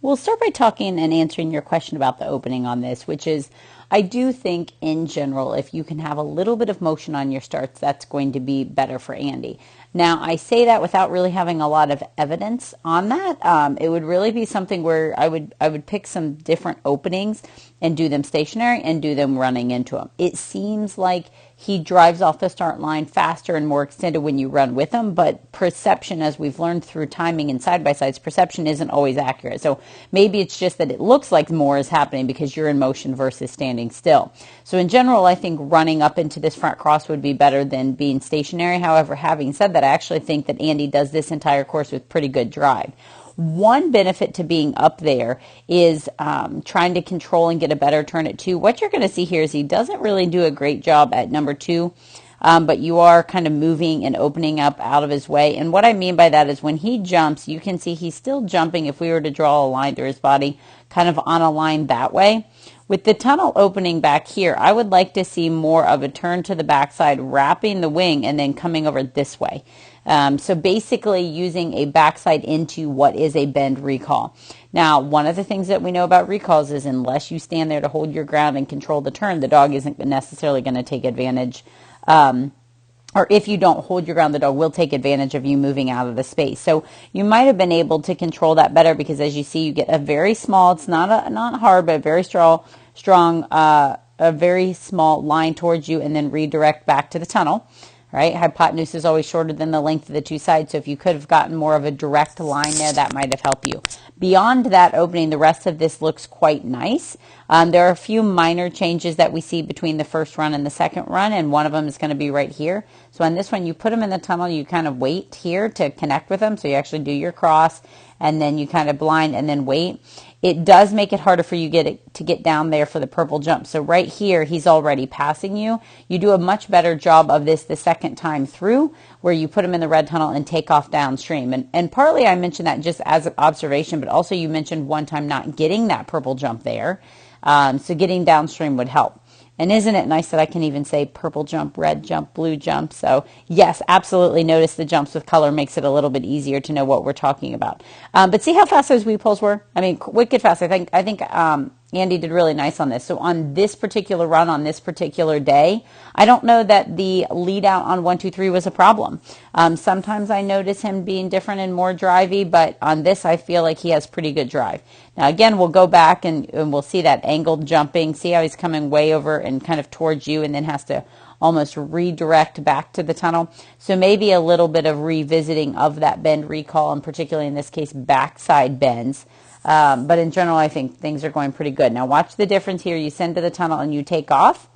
We'll start by talking and answering your question about the opening on this, which is I do think in general, if you can have a little bit of motion on your starts, that's going to be better for Andy. Now, I say that without really having a lot of evidence on that. It would really be something where I would pick some different openings and do them stationary and do them running into him. It seems like he drives off the start line faster and more extended when you run with him, but perception, as we've learned through timing and side-by-sides, perception isn't always accurate. So maybe it's just that it looks like more is happening because you're in motion versus standing still. So in general, I think running up into this front cross would be better than being stationary. However, having said that, I actually think that Andy does this entire course with pretty good drive. One benefit to being up there is trying to control and get a better turn at 2. What you're going to see here is he doesn't really do a great job at number 2, but you are kind of moving and opening up out of his way. And what I mean by that is when he jumps, you can see he's still jumping if we were to draw a line through his body, kind of on a line that way. With the tunnel opening back here, I would like to see more of a turn to the backside, wrapping the wing, and then coming over this way. So basically using a backside into what is a bend recall. Now, one of the things that we know about recalls is unless you stand there to hold your ground and control the turn, the dog isn't necessarily going to take advantage. Or if you don't hold your ground, the dog will take advantage of you moving out of the space. So you might have been able to control that better because as you see, you get a very small, it's not hard, but a very strong, a very small line towards you and then redirect back to the tunnel. Right? Hypotenuse is always shorter than the length of the two sides, so if you could have gotten more of a direct line there, that might have helped you. Beyond that opening, the rest of this looks quite nice. There are a few minor changes that we see between the first run and the second run, and one of them is going to be right here. So on this one, you put them in the tunnel, you kind of wait here to connect with them, so you actually do your cross, and then you kind of blind and then wait. It does make it harder for you to get down there for the purple jump. So right here, he's already passing you. You do a much better job of this the second time through, where you put him in the red tunnel and take off downstream. And partly I mentioned that just as an observation, but also you mentioned one time not getting that purple jump there. So getting downstream would help. And isn't it nice that I can even say purple jump, red jump, blue jump? So yes, absolutely notice the jumps with color makes it a little bit easier to know what we're talking about. But see how fast those weave pulls were? I mean, wicked fast. I think Andy did really nice on this. So on this particular run, on this particular day, I don't know that the lead out on 1, 2, 3 was a problem. Sometimes I notice him being different and more drivey, but on this I feel like he has pretty good drive. Now again, we'll go back and we'll see that angled jumping. See how he's coming way over and kind of towards you and then has to almost redirect back to the tunnel. So maybe a little bit of revisiting of that bend recall, and particularly in this case, backside bends. But in general, I think things are going pretty good. Now watch the difference here. You send to the tunnel and you take off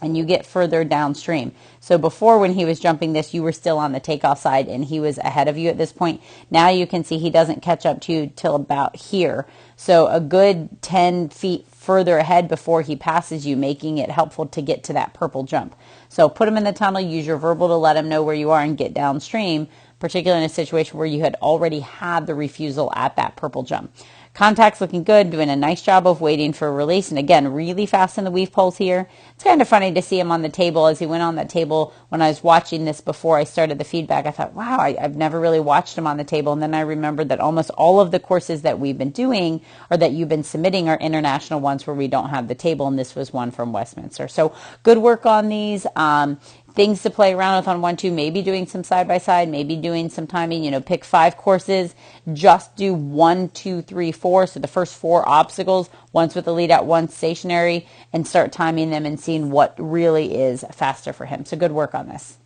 and you get further downstream. So before when he was jumping this, you were still on the takeoff side and he was ahead of you at this point. Now you can see he doesn't catch up to you till about here. So a good 10 feet further ahead before he passes you, making it helpful to get to that purple jump. So put him in the tunnel, use your verbal to let him know where you are and get downstream, particularly in a situation where you had already had the refusal at that purple jump. Contact's looking good, doing a nice job of waiting for a release. And again, really fast in the weave pulls here. It's kind of funny to see him on the table as he went on that table. When I was watching this before I started the feedback, I thought, wow, I've never really watched him on the table. And then I remembered that almost all of the courses that we've been doing or that you've been submitting are international ones where we don't have the table. And this was one from Westminster. So good work on these. Things to play around with on 1, 2, maybe doing some side-by-side, maybe doing some timing, pick 5 courses, just do 1, 2, 3, 4. So the first 4 obstacles, once with the lead out, one stationary, and start timing them and seeing what really is faster for him. So good work on this.